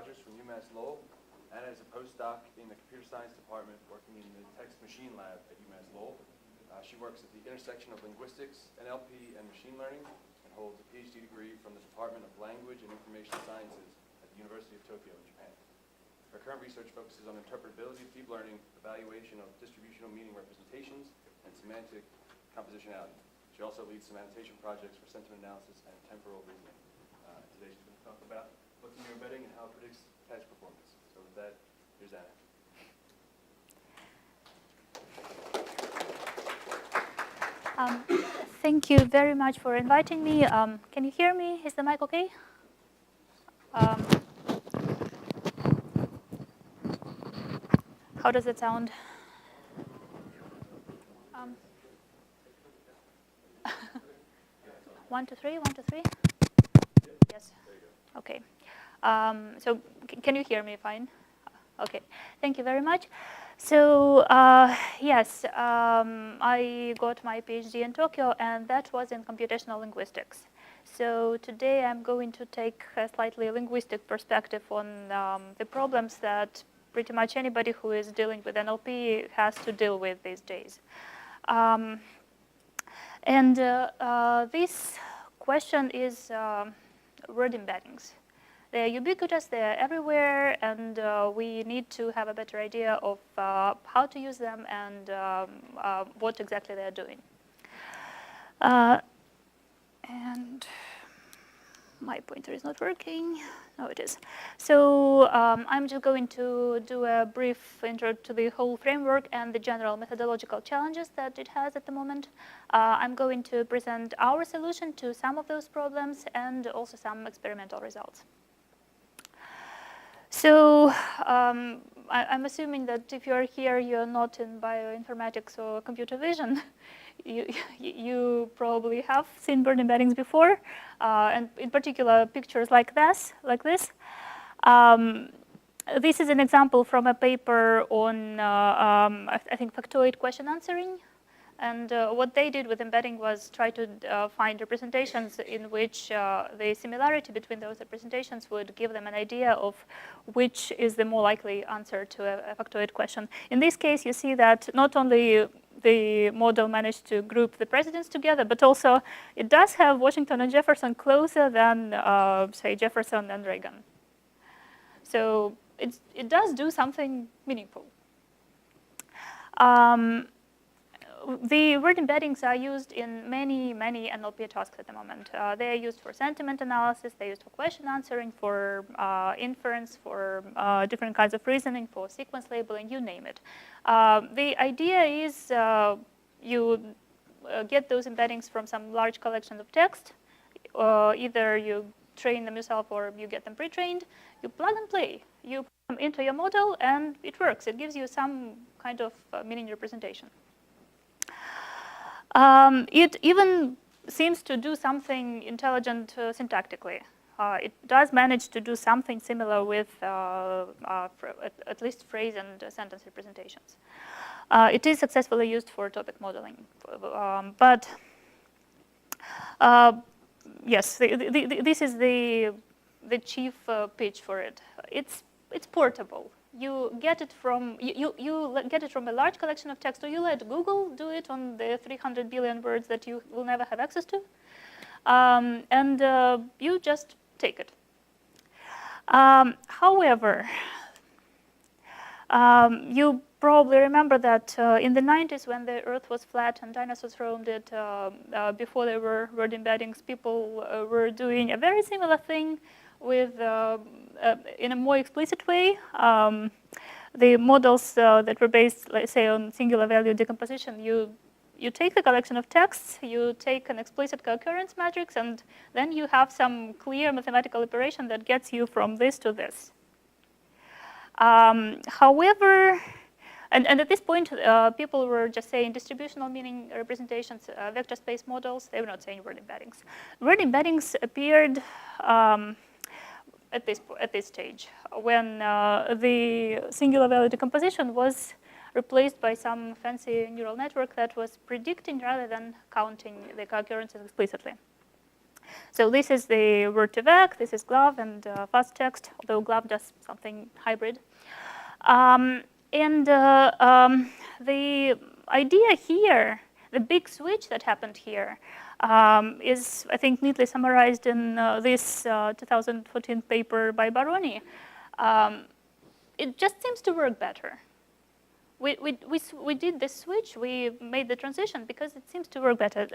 Rogers from UMass Lowell. Anna is a postdoc in the computer science department working in the text machine lab at UMass Lowell. She works at the intersection of linguistics, NLP, and machine learning, and holds a PhD degree from the Department of Language and Information Sciences at the University of Tokyo in Japan. Her current research focuses on interpretability of deep learning, evaluation of distributional meaning representations, and semantic compositionality. She also leads some annotation projects for sentiment analysis and temporal reasoning. Today she's going to talk about what's in your embedding and how it predicts task performance. So with that, here's Anna. Thank you very much for inviting me. Can you hear me? Is the mic okay? How does it sound? 1, 2, 3, 1, 2, 3. Yes. Okay. So can you hear me fine? Okay. Thank you very much. So yes, I got my PhD in Tokyo, and that was in computational linguistics. So today I'm going to take a slightly linguistic perspective on the problems that pretty much anybody who is dealing with NLP has to deal with these days. This question is word embeddings. They're ubiquitous, they're everywhere, and we need to have a better idea of how to use them and what exactly they're doing. And my pointer is not working. No, it is. So I'm just going to do a brief intro to the whole framework and the general methodological challenges that it has at the moment. I'm going to present our solution to some of those problems and also some experimental results. So I'm assuming that if you're here, you're not in bioinformatics or computer vision. You probably have seen word embeddings before, and in particular, pictures like this. This is an example from a paper on, I think, factoid question answering. And what they did with embedding was try to find representations in which the similarity between those representations would give them an idea of which is the more likely answer to a factoid question. In this case, you see that not only the model managed to group the presidents together, but also it does have Washington and Jefferson closer than, say, Jefferson and Reagan. So it does do something meaningful. The word embeddings are used in many NLP tasks at the moment. They are used for sentiment analysis, they're used for question answering, for inference, for different kinds of reasoning, for sequence labeling, you name it. The idea is you get those embeddings from some large collection of text. Either you train them yourself or you get them pre-trained. You plug and play. You put them into your model, and it works. It gives you some kind of meaning representation. It even seems to do something intelligent syntactically. It does manage to do something similar with at least phrase and sentence representations. It is successfully used for topic modeling. But yes, this is the chief pitch for it. It's portable. You get it from you get it from a large collection of text, or you let Google do it on the 300 billion words that you will never have access to, and you just take it. However, you probably remember that in the 90s, when the Earth was flat and dinosaurs roamed it, before there were word embeddings, people were doing a very similar thing with, in a more explicit way. The models that were based, let's say, on singular value decomposition, you take the collection of texts, you take an explicit co-occurrence matrix, and then you have some clear mathematical operation that gets you from this to this. However, and at this point, people were just saying distributional meaning representations, vector space models. They were not saying word embeddings. Word embeddings appeared at this stage, when the singular value decomposition was replaced by some fancy neural network that was predicting rather than counting the co-occurrences explicitly. So this is the Word2Vec, this is GLOV and fast text, although GLOV does something hybrid. The idea here, the big switch that happened here, is, I think, neatly summarized in this 2014 paper by Baroni. It just seems to work better. We did this switch, we made the transition because it seems to work better.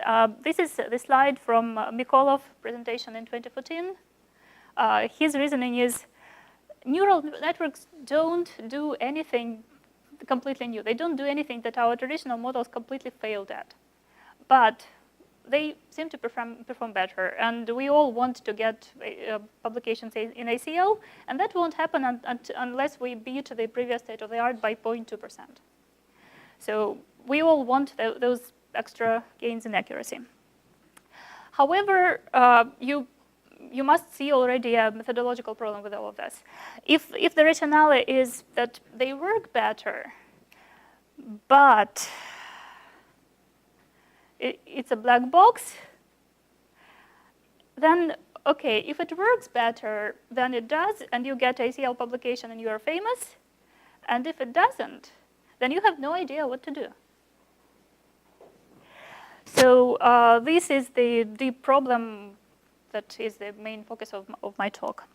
This is the slide from Mikolov presentation in 2014. His reasoning is neural networks don't do anything completely new. They don't do anything that our traditional models completely failed at. But they seem to perform better. And we all want to get publications in ACL. And that won't happen unless we beat the previous state of the art by 0.2%. So we all want those extra gains in accuracy. However, you must see already a methodological problem with all of this. If the rationale is that they work better, but it's a black box, then okay, if it works better than it does, and you get ACL publication and you are famous, and if it doesn't, then you have no idea what to do. So this is the deep problem that is the main focus of my talk.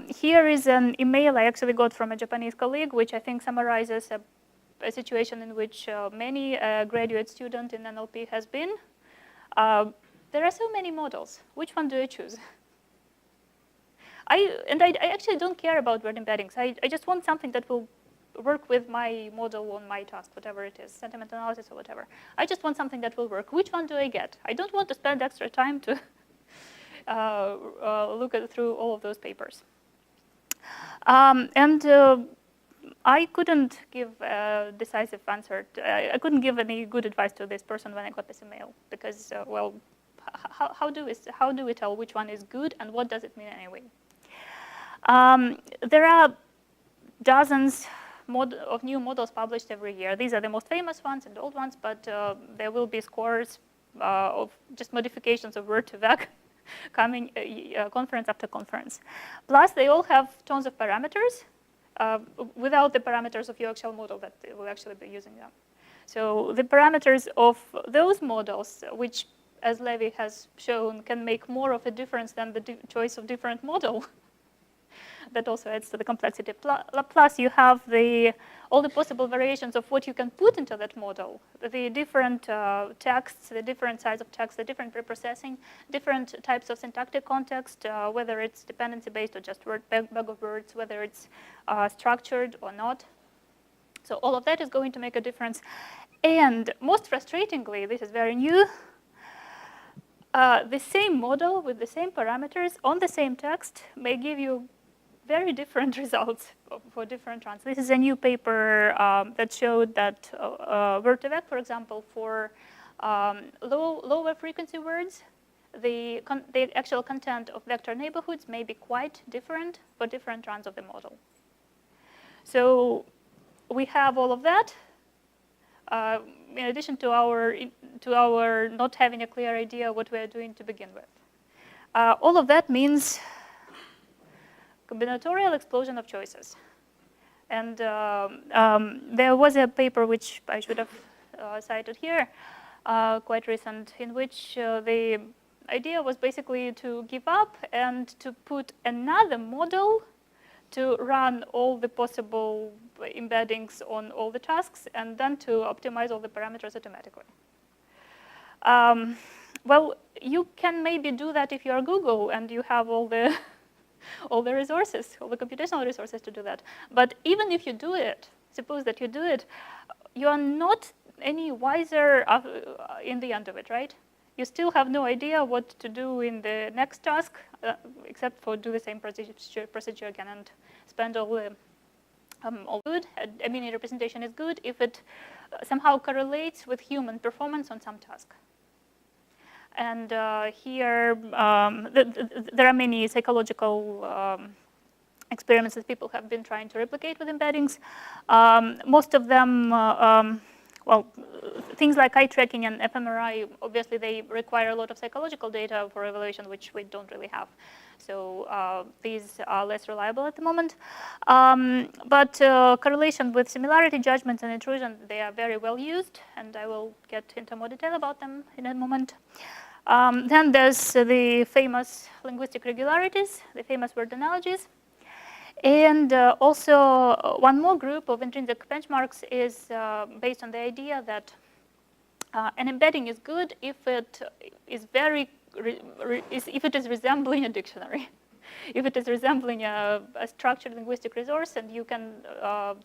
Here is an email I actually got from a Japanese colleague, which I think summarizes a situation in which many graduate student in NLP has been. There are so many models. Which one do I choose? I actually don't care about word embeddings. I just want something that will work with my model on my task, whatever it is, sentiment analysis or whatever. I just want something that will work. Which one do I get? I don't want to spend extra time to look through all of those papers. I couldn't give a decisive answer. I couldn't give any good advice to this person when I got this email because, well, how do we tell which one is good and what does it mean anyway? There are dozens of new models published every year. These are the most famous ones and old ones, but there will be scores of just modifications of Word2Vec coming conference after conference. Plus, they all have tons of parameters without the parameters of your actual model that will actually be using them. So the parameters of those models, which, as Levy has shown, can make more of a difference than the choice of different model, that also adds to the complexity. Plus, you have all the possible variations of what you can put into that model, the different texts, the different size of text, the different preprocessing, different types of syntactic context, whether it's dependency-based or just bag of words, whether it's structured or not. So all of that is going to make a difference. And most frustratingly, this is very new, the same model with the same parameters on the same text may give you very different results for different runs. This is a new paper that showed that Word2Vec, for example, for lower frequency words, the actual content of vector neighborhoods may be quite different for different runs of the model. So we have all of that. In addition to our not having a clear idea what we are doing to begin with. All of that means combinatorial explosion of choices. And there was a paper which I should have cited here, quite recent, in which the idea was basically to give up and to put another model to run all the possible embeddings on all the tasks and then to optimize all the parameters automatically. Well, you can maybe do that if you are Google and you have all the resources, all the computational resources to do that. But even if you do it, suppose that you do it, you are not any wiser in the end of it, right? You still have no idea what to do in the next task, except for do the same procedure again and spend all good. A mini representation is good if it somehow correlates with human performance on some task. And here, there are many psychological experiments that people have been trying to replicate with embeddings. Most of them, well, well, things like eye tracking and fMRI, obviously they require a lot of psychological data for evaluation, which we don't really have. So these are less reliable at the moment. But correlation with similarity judgments and intrusion, they are very well used, and I will get into more detail about them in a moment. Then there's the famous linguistic regularities, the famous word analogies. And also one more group of intrinsic benchmarks is based on the idea that an embedding is good if it is if it is resembling a dictionary, if it is resembling a structured linguistic resource, and you can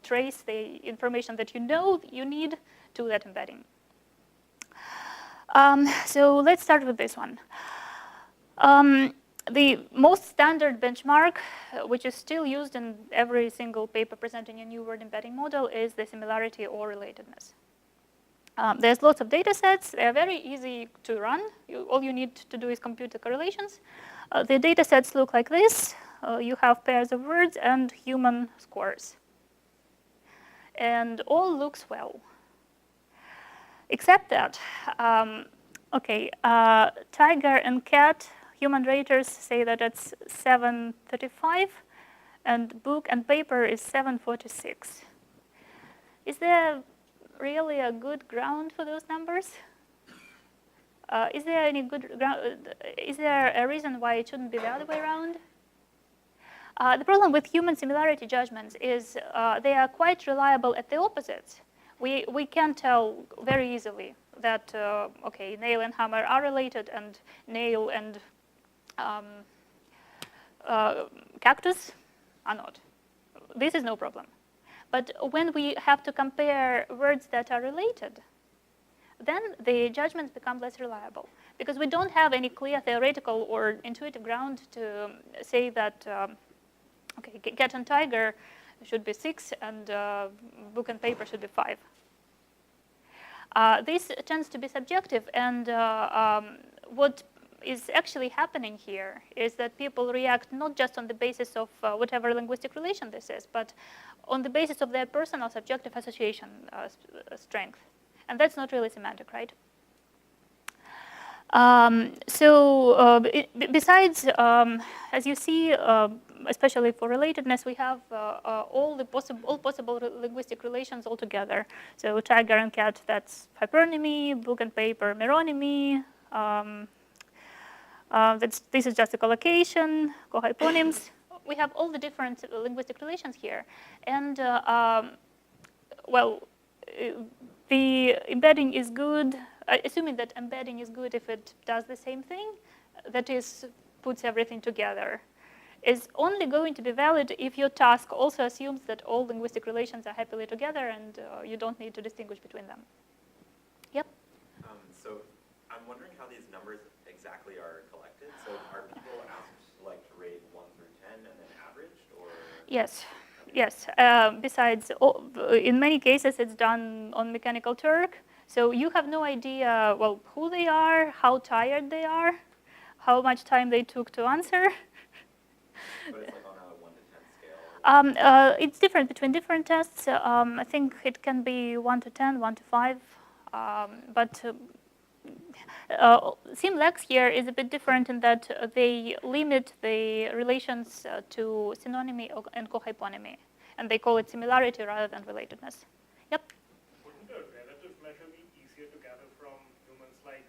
trace the information that you know you need to that embedding. So let's start with this one. The most standard benchmark, which is still used in every single paper presenting a new word embedding model, is the similarity or relatedness. There's lots of data sets. They're very easy to run. All you need to do is compute the correlations. The data sets look like this. You have pairs of words and human scores. And all looks well. Except that, tiger and cat, human raters say that it's 735, and book and paper is 746. Is there really a good ground for those numbers? Is there any good ground? Is there a reason why it shouldn't be the other way around? The problem with human similarity judgments is they are quite reliable at the opposites. We can tell very easily that, nail and hammer are related, and nail and cactus are not. This is no problem. But when we have to compare words that are related, then the judgments become less reliable, because we don't have any clear theoretical or intuitive ground to say that, cat and tiger should be 6 and book and paper should be 5. This tends to be subjective, and what is actually happening here is that people react not just on the basis of whatever linguistic relation this is, but on the basis of their personal subjective association strength. And that's not really semantic, right? Besides, as you see, especially for relatedness, we have all possible linguistic relations all together. So tiger and cat, that's hypernymy, book and paper, meronymy. This is just a collocation, cohyponyms. We have all the different linguistic relations here. And, the embedding is good, assuming that embedding is good if it does the same thing, that is, puts everything together, is only going to be valid if your task also assumes that all linguistic relations are happily together and you don't need to distinguish between them. Yep? So I'm wondering how these numbers exactly are collected. So are people asked to rate 1 through 10 and then averaged, or? Yes. Yes. Besides, in many cases, it's done on mechanical Turk. So you have no idea, who they are, how tired they are, how much time they took to answer. But it's on a 1 to 10 scale? It's different between different tests. I think it can be 1 to 10, 1 to 5. SimLex here is a bit different in that they limit the relations to synonymy and cohyponymy, and they call it similarity rather than relatedness. Yep? Wouldn't a relative measure be easier to gather from humans, like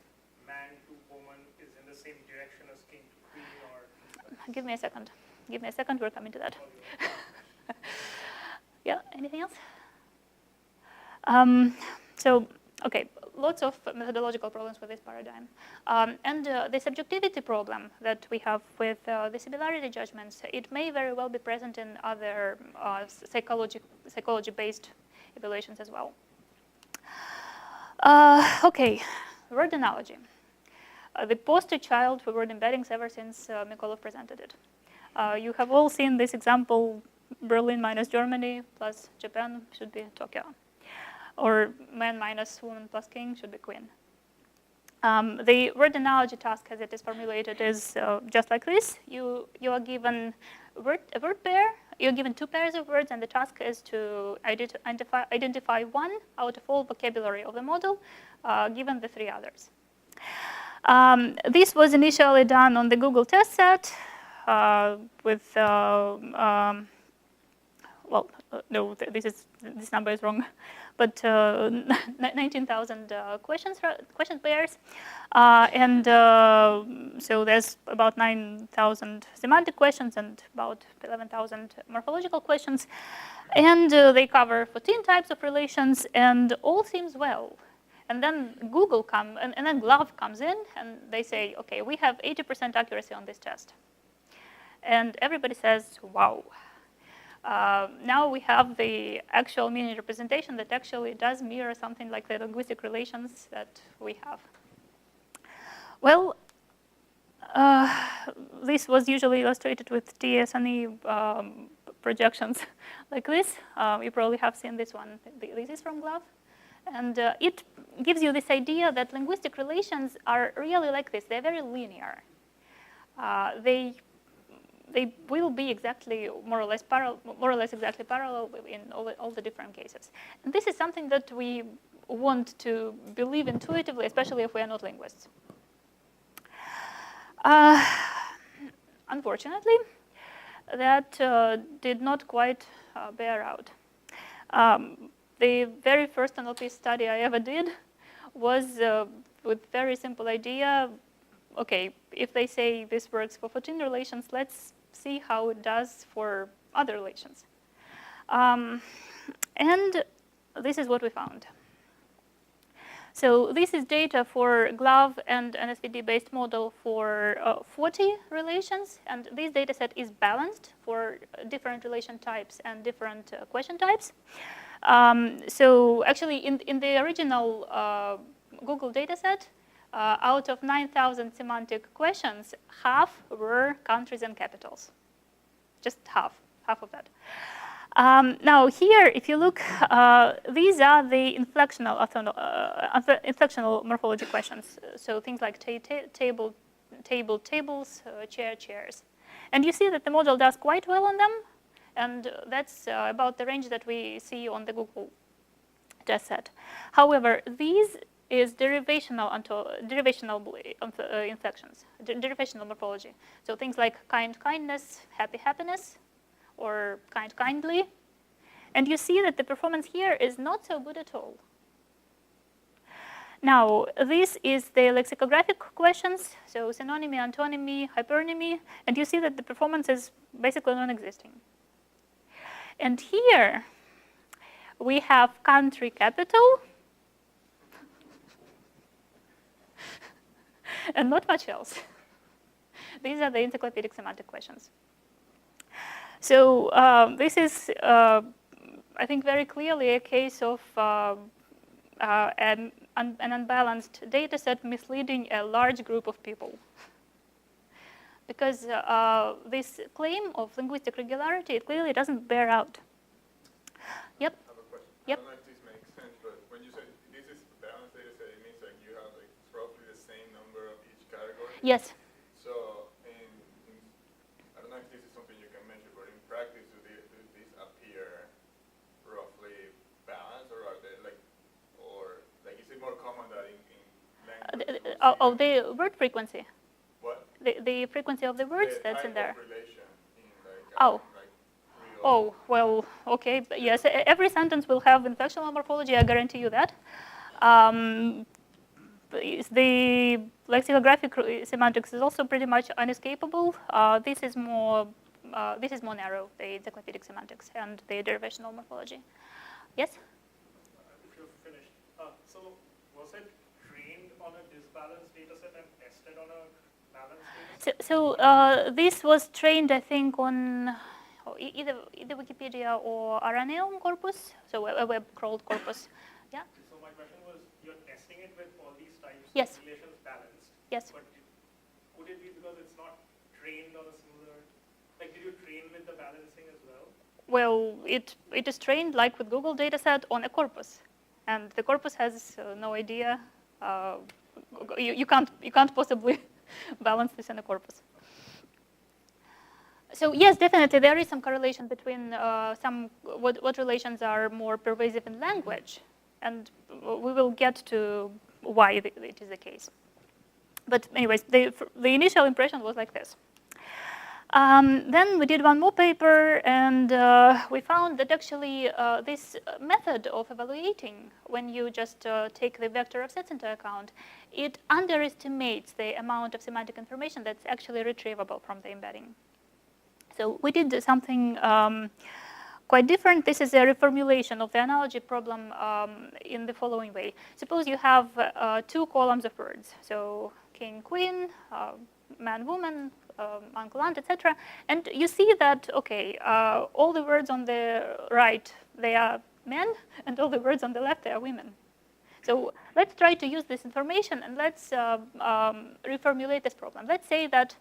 man to woman is in the same direction as king to queen, or? Give me a second. Give me a second, we're coming to that. Yeah, anything else? Lots of methodological problems with this paradigm. And the subjectivity problem that we have with the similarity judgments, it may very well be present in other psychology-based evaluations as well. Word analogy. The poster child for word embeddings ever since Mikolov presented it. You have all seen this example, Berlin minus Germany plus Japan should be Tokyo. Or man minus woman plus king should be queen. The word analogy task, as it is formulated, is just like this. You are given a word pair. You're given 2 pairs of words, and the task is to identify one out of all vocabulary of the model, given the 3 others. This was initially done on the Google test set with, no, this number is wrong, but 19,000 question pairs. So there's about 9,000 semantic questions and about 11,000 morphological questions. And they cover 14 types of relations, and all seems well. And then and then GloVe comes in, and they say, okay, we have 80% accuracy on this test. And everybody says, wow. Now we have the actual meaning representation that actually does mirror something like the linguistic relations that we have. Well, this was usually illustrated with TSNE projections like this. You probably have seen this one. This is from GloVe. And it gives you this idea that linguistic relations are really like this. They're very linear. They will be exactly more or less exactly parallel in all the different cases. And this is something that we want to believe intuitively, especially if we are not linguists. Unfortunately, that did not quite bear out. The very first NLP study I ever did was with very simple idea. Okay, if they say this works for 14 relations, let's see how it does for other relations. And this is what we found. So this is data for GloVe and an SVD-based model for 40 relations. And this data set is balanced for different relation types and different question types. So actually, in the original Google data set, out of 9,000 semantic questions, half were countries and capitals. Just half of that. Now here, if you look, these are the inflectional morphology questions. So things like tables, chairs. And you see that the model does quite well on them. And that's about the range that we see on the Google test set. However, these is derivational inflections, derivational morphology. So things like kindness, happiness, or kindly. And you see that the performance here is not so good at all. Now, this is the lexicographic questions, so synonymy, antonymy, hyperonymy, and you see that the performance is basically non-existing. And here, we have country capital, and not much else. These are the encyclopedic semantic questions. So this is, I think, very clearly a case of an unbalanced data set misleading a large group of people. Because this claim of linguistic regularity, it clearly doesn't bear out. Yep. I have a question. Yep. I don't know if this makes sense, but when you say this is a balanced data set, it means like you have like roughly the same number of each category? Yes. So I don't know if this is something you can measure, but in practice, do these appear roughly balanced, or are they is it more common that in language? The word frequency. What? The frequency of the words that's in there. Relation in Oh, well, okay. But yes, every sentence will have inflectional morphology, I guarantee you that. The lexicographic semantics is also pretty much unescapable. This is more narrow, the encyclopedic semantics and the derivational morphology. Yes? If you're finished. So was it trained on a disbalanced data set and tested on a balanced data set? So this was trained, I think, on either Wikipedia or RNA corpus, so a web crawled corpus. Yeah? So my question was, you're testing it with all these types Yes. of relations balanced. Yes. But could it be because it's not trained on a similar, like did you train with the balancing as well? Well, it is trained, like with Google dataset, on a corpus. And the corpus has no idea you can't possibly balance this in a corpus. So yes, definitely there is some correlation between what relations are more pervasive in language, and we will get to why it is the case. But anyways, the initial impression was like this. Then we did one more paper, and we found that actually this method of evaluating, when you just take the vector of sets into account, it underestimates the amount of semantic information that's actually retrievable from the embedding. So we did something quite different. This is a reformulation of the analogy problem in the following way. Suppose you have 2 columns of words, so king, queen, man, woman, uncle, aunt, etc. And you see that, okay, all the words on the right, they are men, and all the words on the left, they are women. So let's try to use this information, and let's reformulate this problem. Let's say that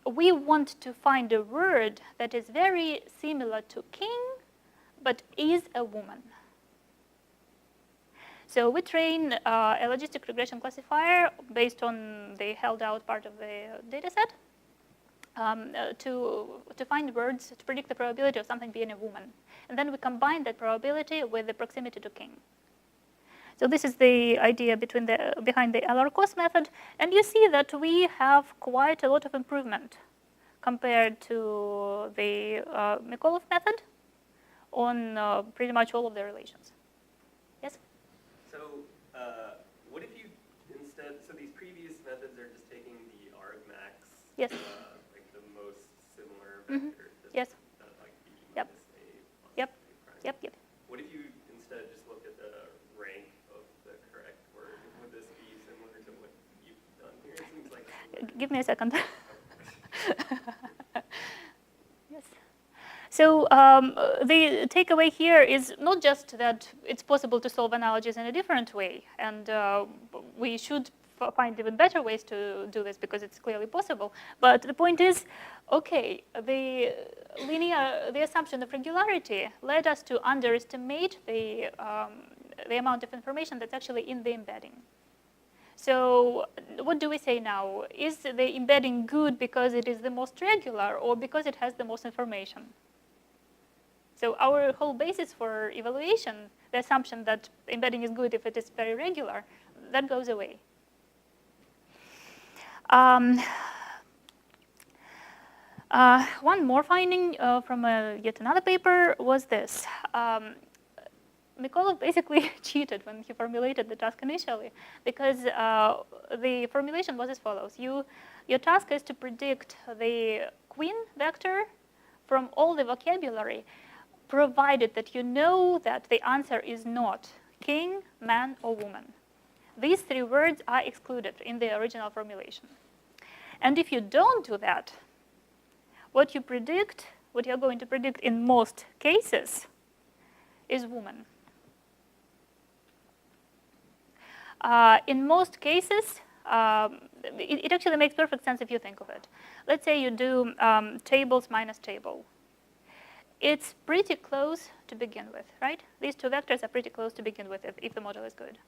we want to find a word that is very similar to king, but is a woman. So we train a logistic regression classifier based on the held out part of the data set to find words, to predict the probability of something being a woman. And then we combine that probability with the proximity to king. So this is the idea behind the LR-COS method. And you see that we have quite a lot of improvement compared to the Mikolov method on pretty much all of the relations. Yes? So what if you instead, so these previous methods are just taking the argmax, Yes. Like the most similar vector. Yes. Like B Yep. minus A plus Yep. A prime. Yep. What if you instead just looked at the rank of the correct word? Would this be similar to what you've done here? It seems like. Give me a second. Yes. So the takeaway here is not just that it's possible to solve analogies in a different way, and we should find even better ways to do this because it's clearly possible. But the point is, okay, the assumption of regularity led us to underestimate the amount of information that's actually in the embedding. So what do we say now? Is the embedding good because it is the most regular or because it has the most information? So our whole basis for evaluation, the assumption that embedding is good if it is very regular, that goes away. One more finding from yet another paper was this. Mikolov basically cheated when he formulated the task initially, because the formulation was as follows. Your task is to predict the queen vector from all the vocabulary, provided that you know that the answer is not king, man, or woman. These 3 words are excluded in the original formulation. And if you don't do that, what you're going to predict in most cases is woman. In most cases, it actually makes perfect sense if you think of it. Let's say you do tables minus table. It's pretty close to begin with, right? These 2 vectors are pretty close to begin with if the model is good.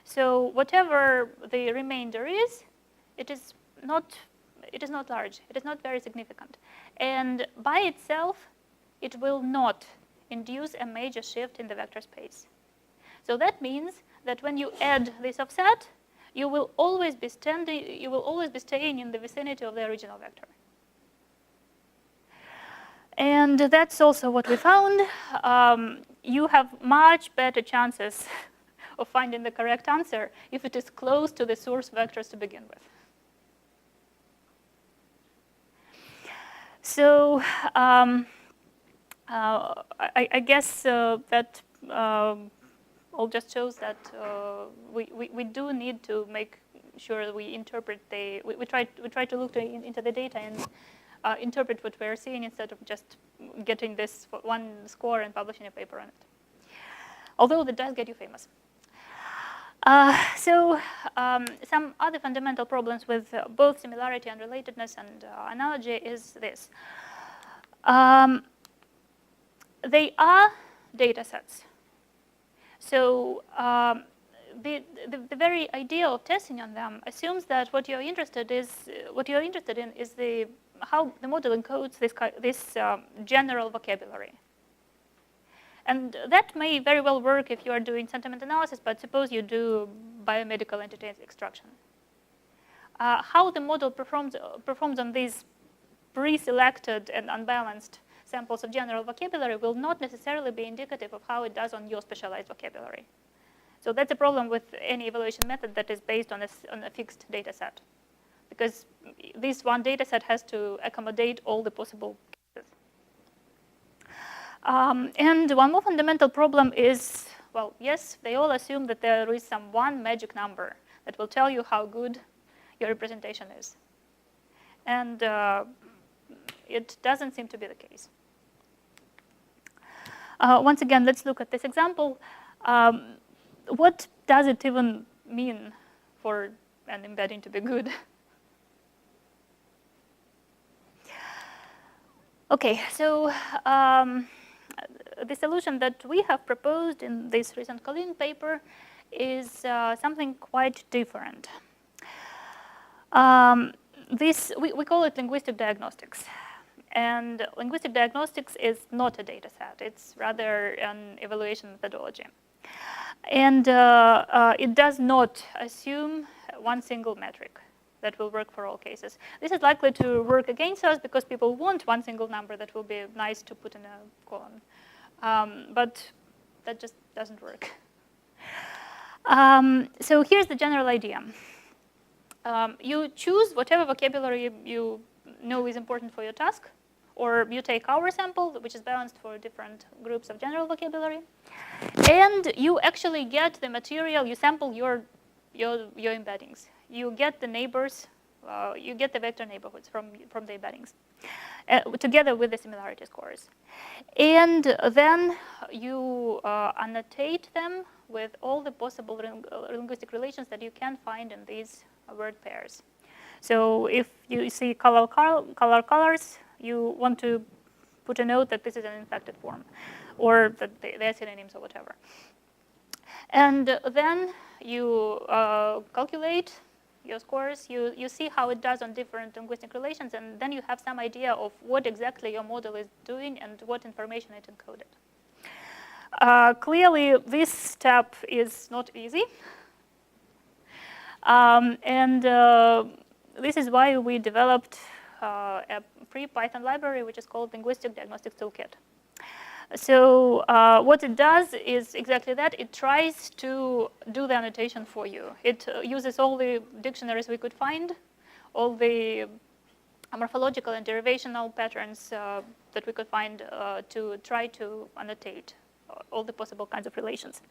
So whatever the remainder is, it is not large. It is not very significant. And by itself, it will not induce a major shift in the vector space. So that means that when you add this offset, you will always be staying in the vicinity of the original vector. And that's also what we found. You have much better chances of finding the correct answer if it is close to the source vectors to begin with. So I guess that all just shows that we do need to make sure that we interpret we try to look into the data and interpret what we're seeing instead of just getting this one score and publishing a paper on it. Although that does get you famous. Some other fundamental problems with both similarity and relatedness and analogy is this. They are data sets. So the very idea of testing on them assumes that what you're interested in is how the model encodes this general vocabulary. And that may very well work if you are doing sentiment analysis, but suppose you do biomedical entity extraction. How the model performs on these pre-selected and unbalanced samples of general vocabulary will not necessarily be indicative of how it does on your specialized vocabulary. So that's a problem with any evaluation method that is based on a fixed data set, because this one data set has to accommodate all the possible cases. And one more fundamental problem is, well, yes, they all assume that there is some one magic number that will tell you how good your representation is. And it doesn't seem to be the case. Once again, let's look at this example. What does it even mean for an embedding to be good? Okay, so the solution that we have proposed in this recent Colleen paper is something quite different. We call it linguistic diagnostics. And linguistic diagnostics is not a data set. It's rather an evaluation methodology. And it does not assume one single metric that will work for all cases. This is likely to work against us because people want one single number that will be nice to put in a column. But that just doesn't work. So here's the general idea. You choose whatever vocabulary you know is important for your task, or you take our sample, which is balanced for different groups of general vocabulary, and you actually get the material, you sample your embeddings. You get the neighbors, you get the vector neighborhoods from the embeddings, together with the similarity scores. And then you annotate them with all the possible linguistic relations that you can find in these word pairs. So if you see colors, you want to put a note that this is an inflected form, or that they are synonyms or whatever. And then you calculate your scores. You see how it does on different linguistic relations, and then you have some idea of what exactly your model is doing and what information it encoded. Clearly, this step is not easy. This is why we developed a free Python library, which is called Linguistic Diagnostic Toolkit. So what it does is exactly that. It tries to do the annotation for you. It uses all the dictionaries we could find, all the morphological and derivational patterns that we could find to try to annotate all the possible kinds of relations.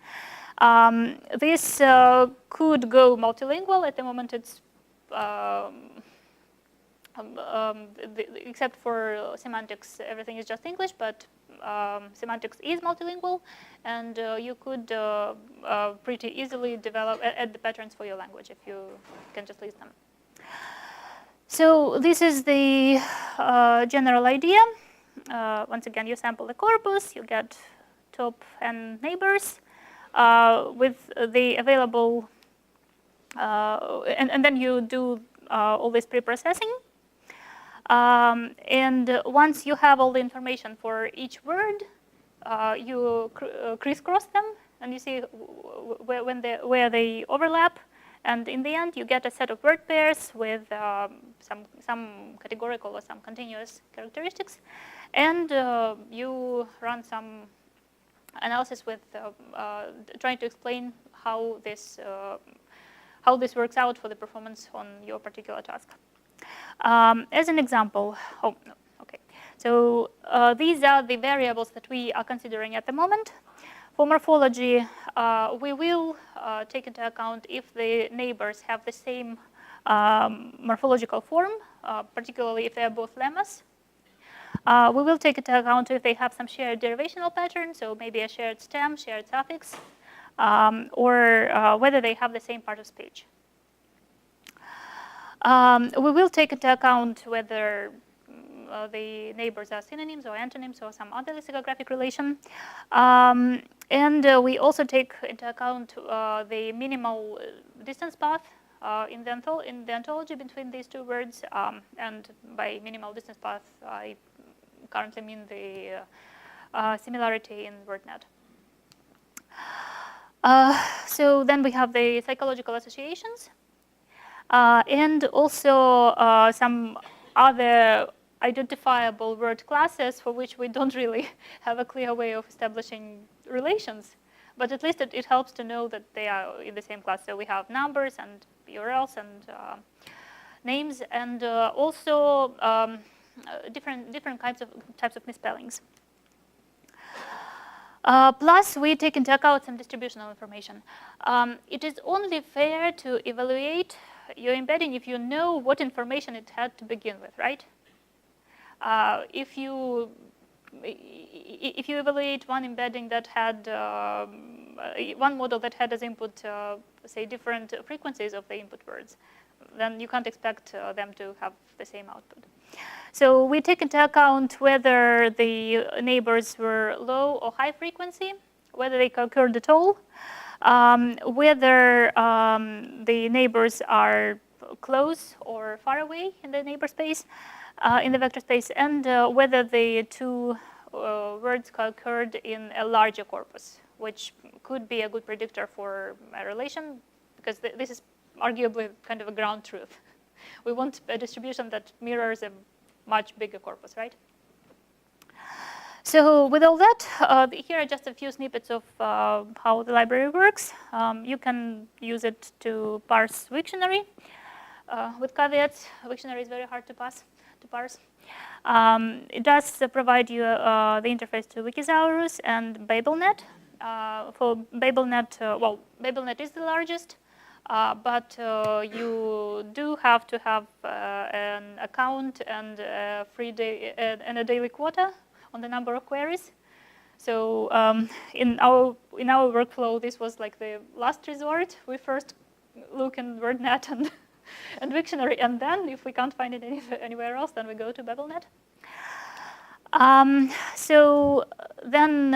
This could go multilingual. At the moment, it's except for semantics, everything is just English, but semantics is multilingual, and you could pretty easily add the patterns for your language if you can just list them. So this is the general idea. Once again, you sample the corpus, you get top n neighbors with the available, and then you do all this pre-processing. And once you have all the information for each word, you crisscross them, and you see where they overlap. And in the end, you get a set of word pairs with some categorical or some continuous characteristics. And you run some analysis with trying to explain how this works out for the performance on your particular task. As an example, so these are the variables that we are considering at the moment. For morphology, we will take into account if the neighbors have the same morphological form, particularly if they are both lemmas. We will take into account if they have some shared derivational pattern, so maybe a shared stem, shared suffix, or whether they have the same part of speech. We will take into account whether the neighbors are synonyms or antonyms or some other lexicographic relation. And we also take into account the minimal distance path in the ontology between these two words. And by minimal distance path, I currently mean the similarity in WordNet. So then we have the psychological associations. And also some other identifiable word classes for which we don't really have a clear way of establishing relations. But at least it helps to know that they are in the same class. So we have numbers and URLs and names, and also different types of misspellings. Plus, we take into account some distributional information. It is only fair to evaluate your embedding if you know what information it had to begin with, right? If you evaluate one embedding that had one model that had as input, say, different frequencies of the input words, then you can't expect them to have the same output. So we take into account whether the neighbors were low or high frequency, whether they occurred at all, whether the neighbors are close or far away in the neighbor space, in the vector space, and whether the two words occurred in a larger corpus, which could be a good predictor for a relation, because this is arguably kind of a ground truth. We want a distribution that mirrors a much bigger corpus, right? So with all that, here are just a few snippets of how the library works. You can use it to parse Wiktionary. With caveats, Wiktionary is very hard to parse. It does provide you the interface to Wikisaurus and BabelNet. For BabelNet, well, BabelNet is the largest, but you do have to have an account and a free day and a daily quota on the number of queries. So in our workflow, this was like the last resort. We first look in WordNet and Wiktionary, and then if we can't find it anywhere else, then we go to BabelNet. So then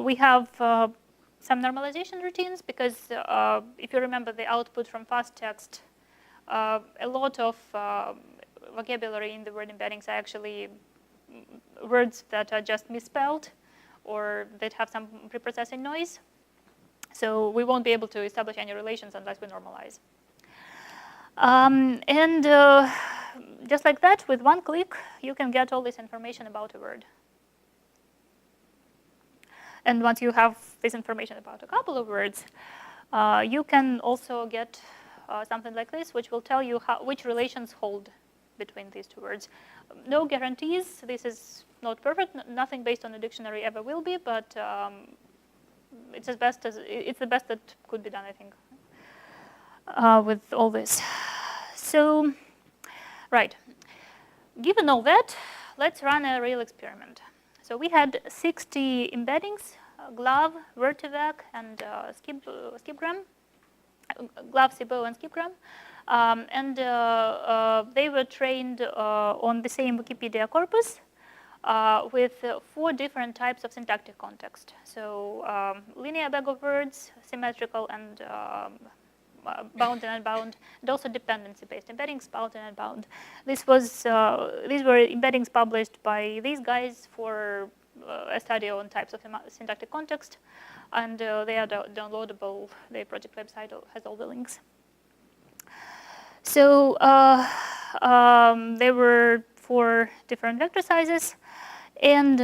we have some normalization routines, because if you remember the output from fast text, a lot of vocabulary in the word embeddings are actually words that are just misspelled or that have some preprocessing noise. So we won't be able to establish any relations unless we normalize. And just like that, with one click, you can get all this information about a word. And once you have this information about a couple of words, you can also get something like this, which will tell you which relations hold between these two words. No guarantees. This is not perfect. Nothing based on a dictionary ever will be, but it's the best that could be done, I think, with all this. So, right. Given all that, let's run a real experiment. So we had 60 embeddings, GLAV, Vertivac, and Skipgram, GLAV, SIBO, and Skipgram. And they were trained on the same Wikipedia corpus with 4 different types of syntactic context. So linear bag of words, symmetrical, and bound and unbound, and also dependency-based embeddings, bound and unbound. These were embeddings published by these guys for a study on types of syntactic context, and they are downloadable. The project website has all the links. So there were 4 different vector sizes, and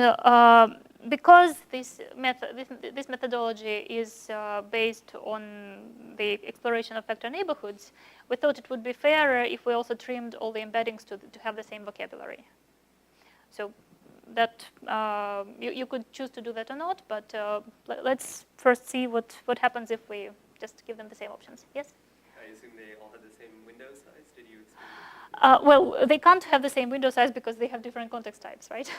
because this methodology is based on the exploration of vector neighborhoods, we thought it would be fairer if we also trimmed all the embeddings to have the same vocabulary. So that you could choose to do that or not, but let's first see what happens if we just give them the same options. Yes? I assume they all had the same window size. Did you explain? Well, they can't have the same window size because they have different context types, right?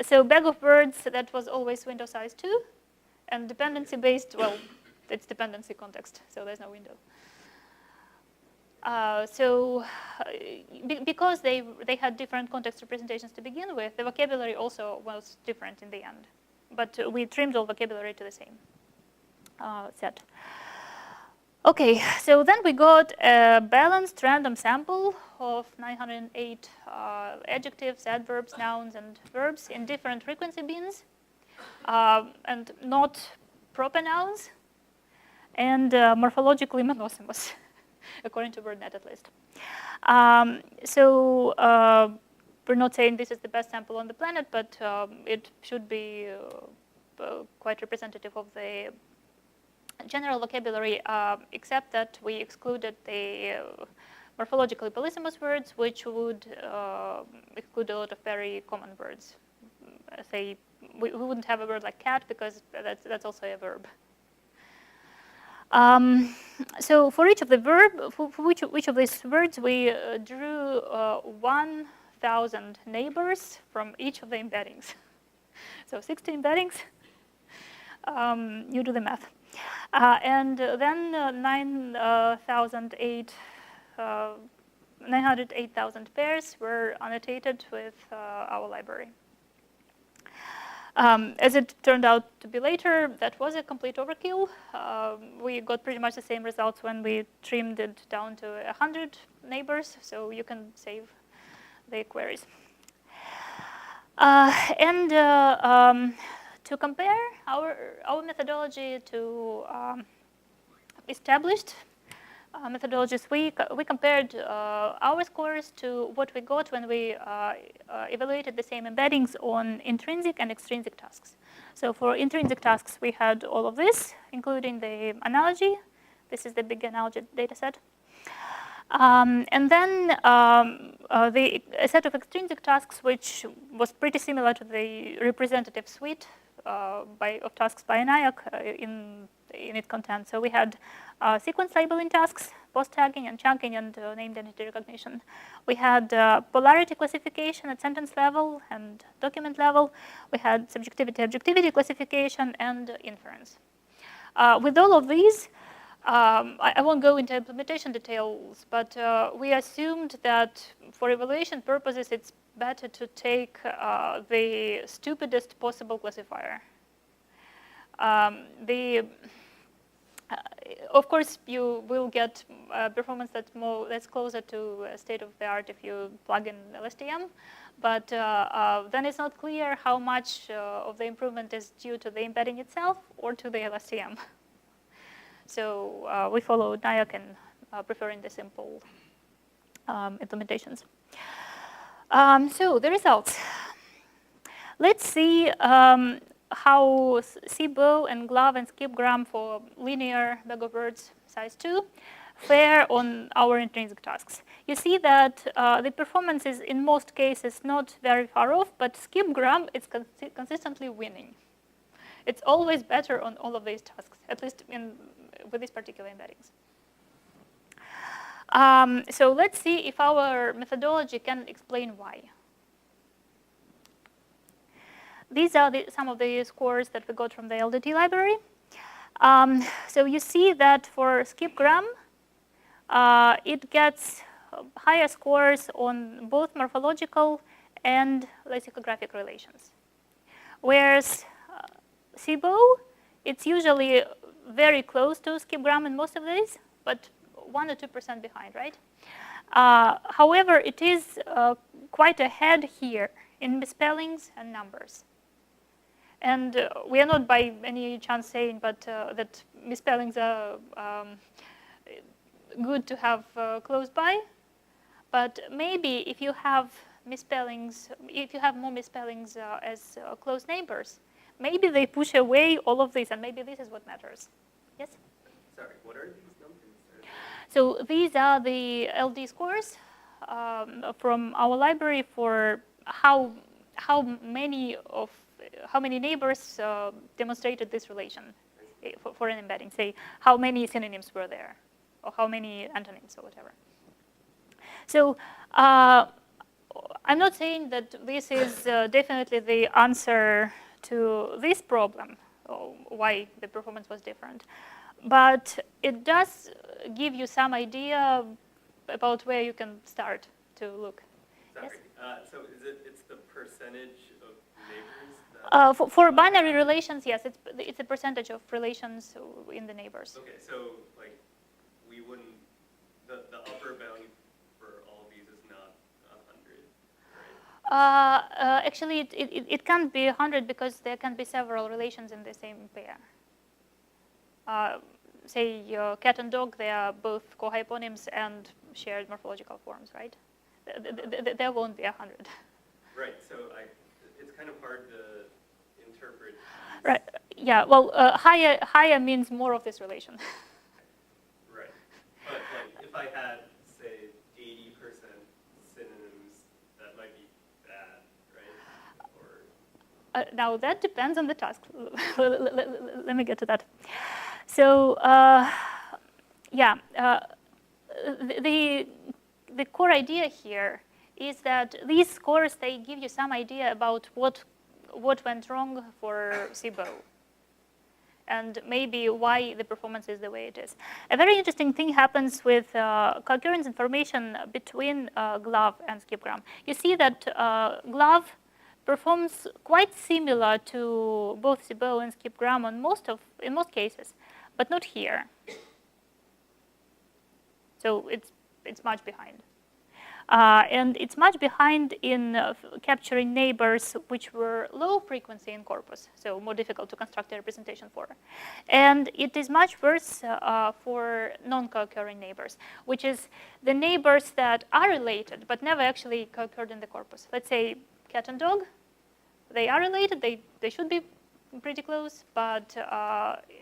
So bag of words, that was always window size 2. And dependency-based, well, it's dependency context, so there's no window. Because they had different context representations to begin with, the vocabulary also was different in the end. But we trimmed all vocabulary to the same set. Okay, so then we got a balanced random sample of 908 adjectives, adverbs, nouns, and verbs in different frequency bins, and not proper nouns, and morphologically monosemous, according to WordNet at least. We're not saying this is the best sample on the planet, but it should be quite representative of the general vocabulary, except that we excluded the morphologically polysemous words, which would exclude a lot of very common words. Say, we wouldn't have a word like cat because that's also a verb. So for each of the which of these words, we drew 1,000 neighbors from each of the embeddings. So 60 embeddings. You do the math. And then 908,000 pairs were annotated with our library. As it turned out to be later, that was a complete overkill. We got pretty much the same results when we trimmed it down to 100 neighbors, so you can save the queries. To compare our methodology to established methodologies, we compared our scores to what we got when we evaluated the same embeddings on intrinsic and extrinsic tasks. So for intrinsic tasks, we had all of this, including the analogy. This is the big analogy data set. And then a set of extrinsic tasks, which was pretty similar to the representative suite of tasks by NIAC in its content. So we had sequence labeling tasks, post-tagging and chunking, and named entity recognition. We had polarity classification at sentence level and document level. We had subjectivity-objectivity classification and inference. With all of these, I won't go into implementation details, but we assumed that for evaluation purposes, it's better to take the stupidest possible classifier. Of course, you will get performance that's closer to state-of-the-art if you plug in LSTM, but then it's not clear how much of the improvement is due to the embedding itself or to the LSTM. So we followed NIAC in preferring the simple implementations. So the results. Let's see how SIBO and GLOV and skipgram for linear bag of words size 2 fare on our intrinsic tasks. You see that the performance is in most cases not very far off, but skipgram is consistently winning. It's always better on all of these tasks, at least with these particular embeddings. So let's see if our methodology can explain why. These are some of the scores that we got from the LDT library. So you see that for skipgram, it gets higher scores on both morphological and lexicographic relations. Whereas SIBO, it's usually very close to skipgram in most of these, but 1 or 2% behind, right? However, it is quite ahead here in misspellings and numbers. And we are not by any chance saying that misspellings are good to have close by. But maybe if you have misspellings, if you have more misspellings as close neighbors, maybe they push away all of this, and maybe this is what matters. Yes? Sorry, what are these numbers? So these are the LD scores from our library for how many neighbors demonstrated this relation for an embedding. Say, how many synonyms were there, or how many antonyms, or whatever. So I'm not saying that this is definitely the answer to this problem, or why the performance was different. But it does give you some idea about where you can start to look. Sorry. Yes? So it's the percentage of neighbors that... For binary relations, yes, it's a percentage of relations in the neighbors. Okay, so like we wouldn't, the upper bound for all of these is not 100, right? Actually, it can't be 100 because there can be several relations in the same pair. Say cat and dog, they are both cohyponyms and shared morphological forms, right? There won't be 100. Right, so it's kind of hard to interpret. Right, yeah, well, higher means more of this relation. Right, but like if I had, say, 80% synonyms, that might be bad, right? Or Now that depends on the task. Let me get to that. So, yeah, the core idea here is that these scores, they give you some idea about what went wrong for SIBO and maybe why the performance is the way it is. A very interesting thing happens with concurrence information between GLOV and skipgram. You see that GLOV performs quite similar to both SIBO and skipgram in most cases, but not here. So it's much behind. And it's much behind in capturing neighbors which were low frequency in corpus, so more difficult to construct a representation for. And it is much worse for non-co-occurring neighbors, which is the neighbors that are related but never actually co-occurred in the corpus. Let's say cat and dog, they are related, they should be pretty close, but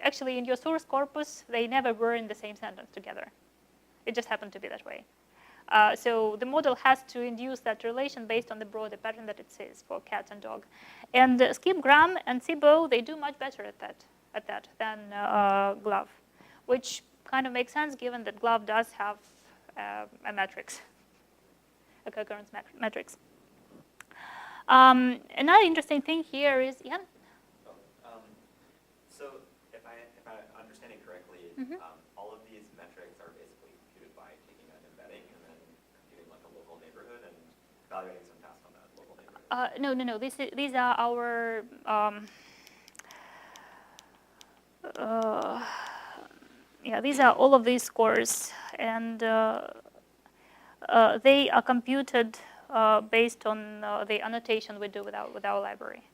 actually in your source corpus, they never were in the same sentence together. It just happened to be that way. So the model has to induce that relation based on the broader pattern that it sees for cat and dog. And skipgram and SIBO, they do much better at that than GLOV, which kind of makes sense given that GLOV does have a matrix, a concurrence matrix. Another interesting thing here is, yeah? So if I understand it correctly, all of these metrics are basically computed by taking an embedding and then computing like a local neighborhood and evaluating some task on that local neighborhood. No. These are our yeah. These are all of these scores, and they are computed based on the annotation we do with our library.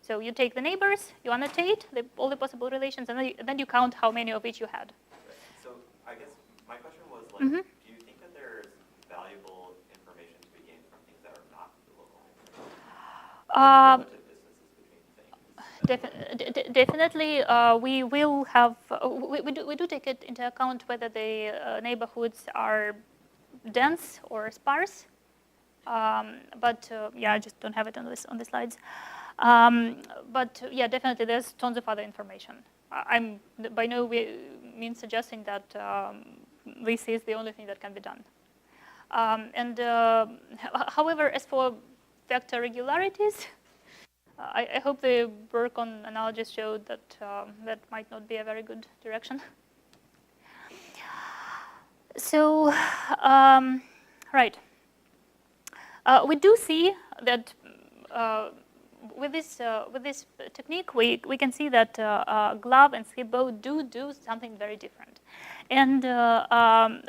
So you take the neighbors, you annotate all the possible relations, and then you count how many of each you had. Right. So I guess my question was, like, do you think that there's valuable information to be gained from things that are not the local neighborhood? Relative distances between things. Definitely, we will have, we do take it into account whether the neighborhoods are dense or sparse. But yeah, I just don't have it on the slides. But yeah, definitely there's tons of other information. I'm by no means suggesting that this is the only thing that can be done. However, as for vector regularities, I hope the work on analogies showed that that might not be a very good direction. So, right. We do see that with this technique, we can see that GLOV and SIBO do something very different. And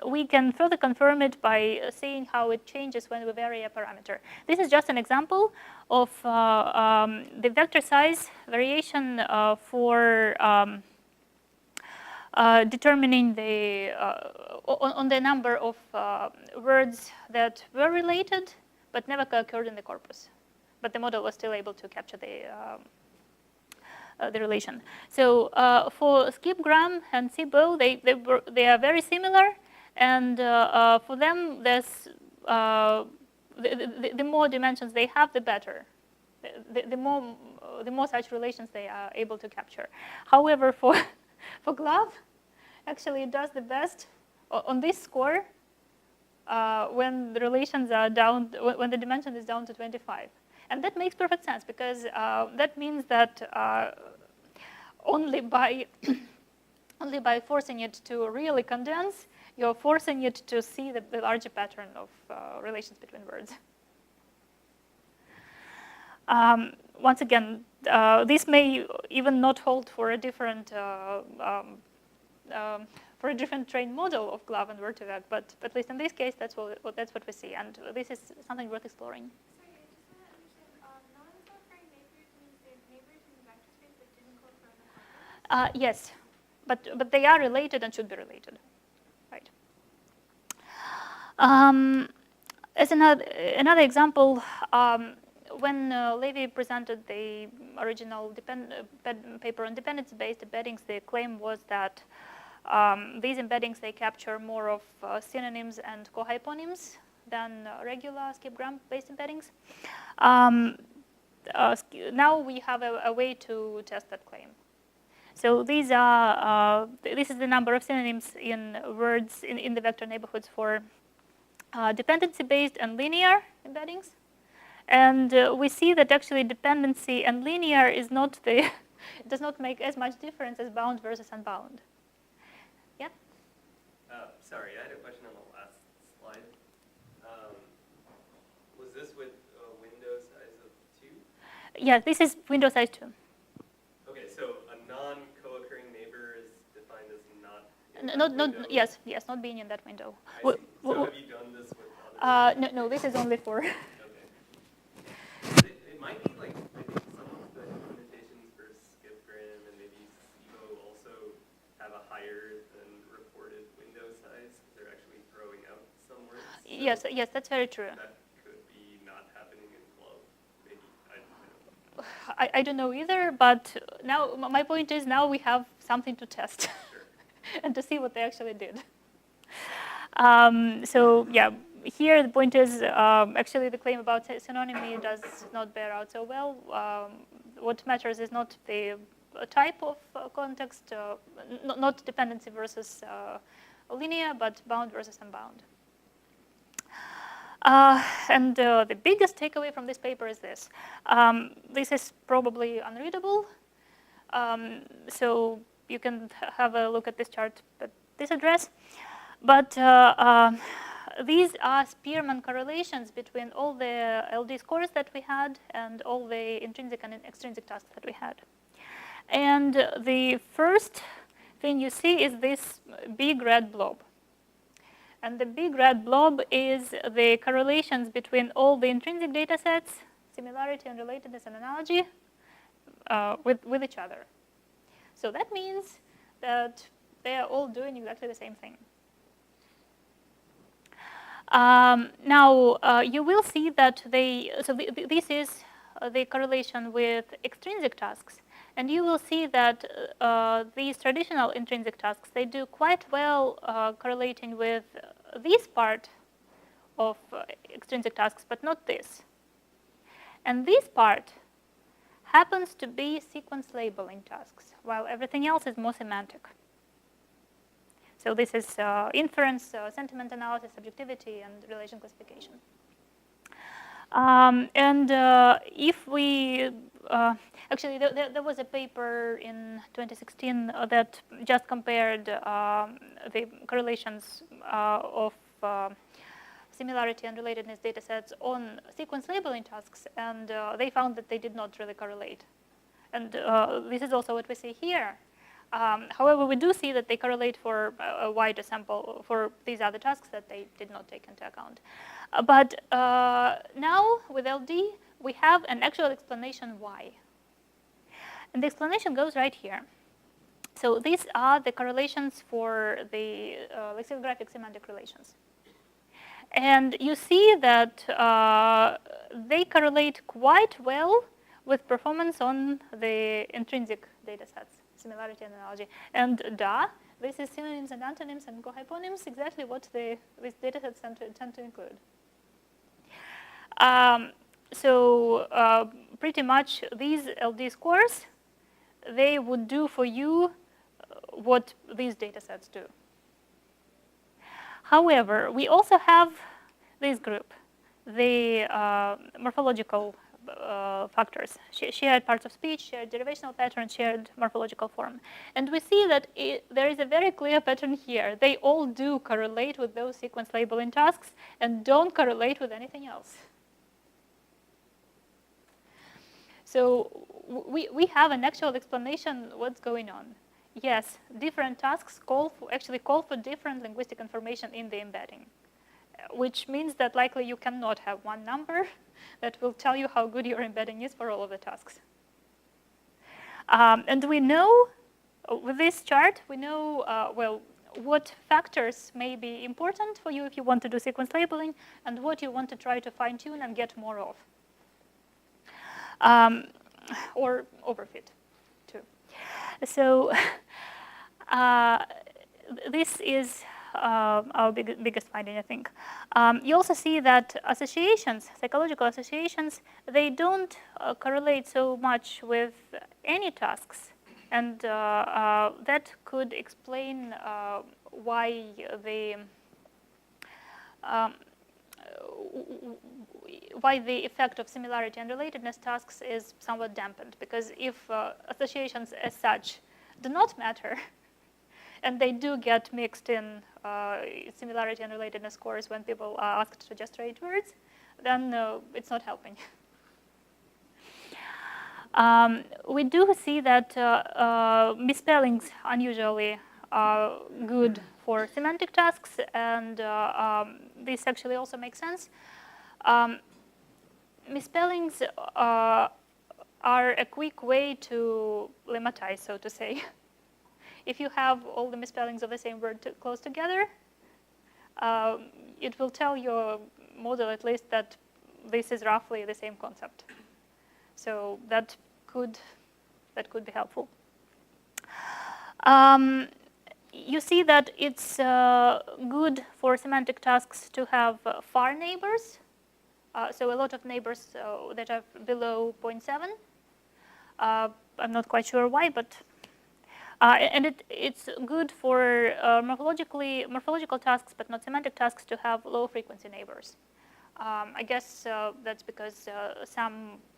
we can further confirm it by seeing how it changes when we vary a parameter. This is just an example of the vector size variation for determining the on the number of words that were related but never occurred in the corpus. But the model was still able to capture the relation. So for skipgram and SIBO, they are very similar, and for them, there's the more dimensions they have, the better. The more such relations they are able to capture. However, for GLOV, actually it does the best on this score when the relations are down, when the dimension is down to 25. And that makes perfect sense because that means that only by forcing it to really condense, You're forcing it to see the larger pattern of relations between words. Once again, this may even not hold for a different trained model of glove and word-to-vec, but at least in this case, that's what we see, and this is something worth exploring. Sorry, I just want to understand. Non-referring neighbors means they're neighbors in the vector space that didn't co-occur in the context? Yes, but they are related and should be related, right? As another example, when Levy presented the original paper on dependency-based embeddings, the claim was that these embeddings, they capture more of synonyms and cohyponyms than regular skip-gram-based embeddings. Now we have a way to test that claim. So these are this is the number of synonyms in words in the vector neighborhoods for dependency-based and linear embeddings. And we see that actually dependency and linear is not it does not make as much difference as bound versus unbound. Yeah? Sorry, I had a question on the last slide. Was this with a window size of 2? Yeah, this is window size 2. Okay, so a non-co-occurring neighbor is defined as not in Not that window? yes, not being in that window. I see. So have you done this with other? No, this is only for. Okay. It might be like, I think some of the implementations for skip-gram and maybe SIBO also have a higher than reported window size. They're actually throwing out some words. So Yes, that's very true. that could be not happening in glove, maybe. I don't know. I don't know either, but now my point is now we have something to test and to see what they actually did. So yeah, here the point is actually the claim about synonymy does not bear out so well. What matters is not the type of context, not dependency versus linear, but bound versus unbound. And the biggest takeaway from this paper is this. This is probably unreadable. So you can have a look at this chart at this address. But these are Spearman correlations between all the LD scores that we had and all the intrinsic and extrinsic tasks that we had. And the first thing you see is this big red blob. And the big red blob is the correlations between all the intrinsic data sets, similarity and relatedness and analogy, with each other. So that means that they are all doing exactly the same thing. Now, you will see that this is the correlation with extrinsic tasks. And you will see that these traditional intrinsic tasks, they do quite well correlating with this part of extrinsic tasks, but not this. And this part happens to be sequence labeling tasks, while everything else is more semantic. So this is inference, sentiment analysis, subjectivity, and relation classification. If we, actually there was a paper in 2016 that just compared the correlations of similarity and relatedness data sets on sequence labeling tasks, and they found that they did not really correlate. And this is also what we see here. However, we do see that they correlate for a wider sample for these other tasks that they did not take into account. But now with LD, we have an actual explanation why. And the explanation goes right here. So these are the correlations for the lexicographic semantic relations. And you see that they correlate quite well with performance on the intrinsic data sets, similarity and analogy. And this is synonyms and antonyms and cohyponyms, exactly what these data sets tend to include. So pretty much these LD scores, they would do for you what these data sets do. However, we also have this group, the morphological factors. She had parts of speech, she had derivational patterns, she had morphological form. And we see that there is a very clear pattern here. They all do correlate with those sequence labeling tasks and don't correlate with anything else. So we have an actual explanation what's going on. Yes, different tasks actually call for different linguistic information in the embedding, which means that likely you cannot have one number that will tell you how good your embedding is for all of the tasks. And we know, with this chart, we know, well, what factors may be important for you if you want to do sequence labeling and what you want to try to fine-tune and get more of. Or overfit, too. So this is our biggest finding, I think. You also see that associations, psychological associations, they don't correlate so much with any tasks. And that could explain why the effect of similarity and relatedness tasks is somewhat dampened. Because if associations as such do not matter, and they do get mixed in similarity and relatedness scores when people are asked to just rate words, then it's not helping. We do see that misspellings unusually are good for semantic tasks, and this actually also makes sense. Misspellings are a quick way to lematize, so to say. If you have all the misspellings of the same word close together, it will tell your model at least that this is roughly the same concept. So that could be helpful. You see that it's good for semantic tasks to have far neighbors. So a lot of neighbors that are below 0.7. I'm not quite sure why, but and it's good for morphological tasks, but not semantic tasks, to have low frequency neighbors. I guess that's because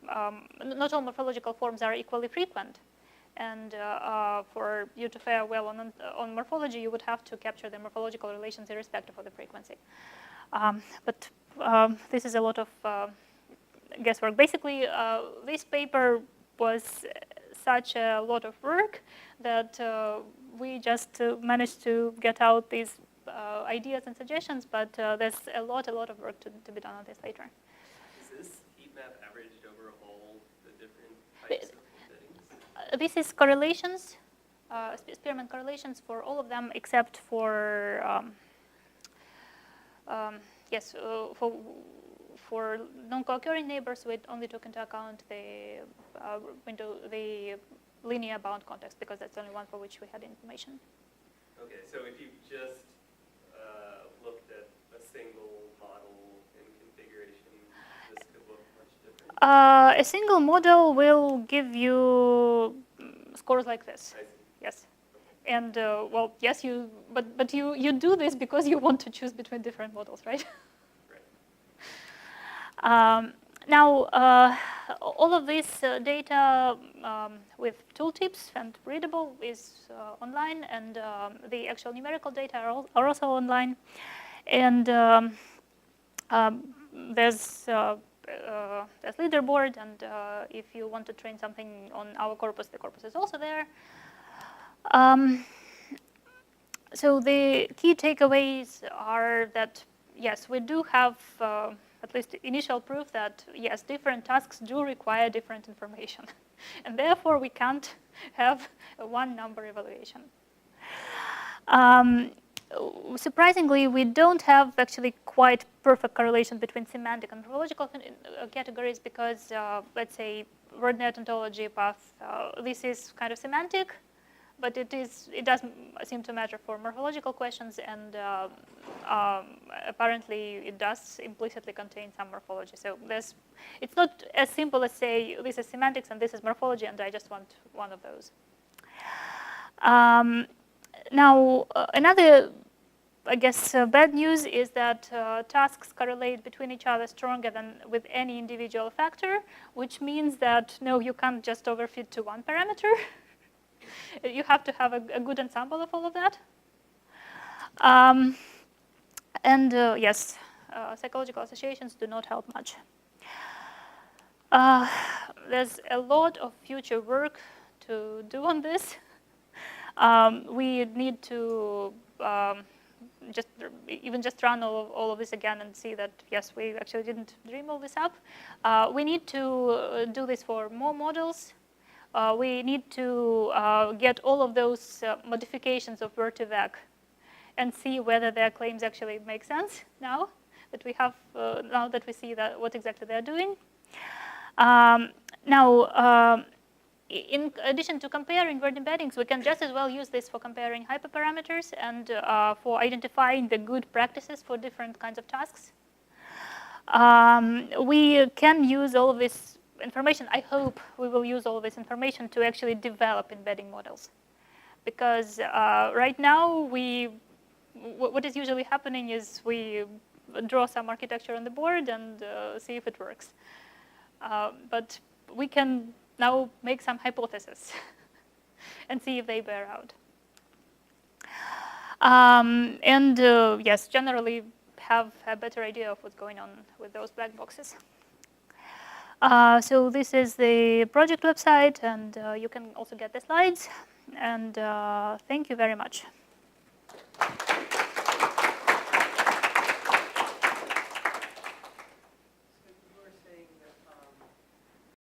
not all morphological forms are equally frequent. And for you to fare well on morphology, you would have to capture the morphological relations irrespective of the frequency. But this is a lot of guesswork. Basically, this paper was such a lot of work that we just managed to get out these ideas and suggestions, but there's a lot of work to be done on this later. Is this heat map averaged over all the different types of embeddings? This is correlations, Spearman correlations for all of them except for, yes, for non-co-occurring neighbors, we only took into account the the linear bound context, because that's the only one for which we had information. Okay, so if you just looked at a single model in configuration, this could look much different? A single model will give you scores like this. I see. Yes. And well, yes, but you do this because you want to choose between different models, right? Right. Now, all of this data with tooltips and readable is online, and the actual numerical data are also online. And there's leaderboard, and if you want to train something on our corpus, the corpus is also there. So the key takeaways are that, yes, we do have at least initial proof that, yes, different tasks do require different information. And therefore, we can't have a one-number evaluation. Surprisingly, we don't have actually quite perfect correlation between semantic and morphological categories because, let's say, WordNet ontology path, this is kind of semantic, but it doesn't seem to matter for morphological questions, and apparently it does implicitly contain some morphology. So it's not as simple as say this is semantics and this is morphology, and I just want one of those. Now, another I guess bad news is that tasks correlate between each other stronger than with any individual factor, which means that no, you can't just overfit to one parameter. You have to have a good ensemble of all of that. And yes, psychological associations do not help much. There's a lot of future work to do on this. We need to just run all of this again and see that, yes, we actually didn't dream all this up. We need to do this for more models. We need to get all of those modifications of Word2Vec and see whether their claims actually make sense now that we have, now that we see that what exactly they're doing. In addition to comparing word embeddings, we can just as well use this for comparing hyperparameters and for identifying the good practices for different kinds of tasks. We can use all of this information. I hope we will use all of this information to actually develop embedding models. Because right now, what is usually happening is we draw some architecture on the board and see if it works. But we can now make some hypotheses and see if they bear out. Yes, generally have a better idea of what's going on with those black boxes. So this is the project website, and you can also get the slides. And thank you very much.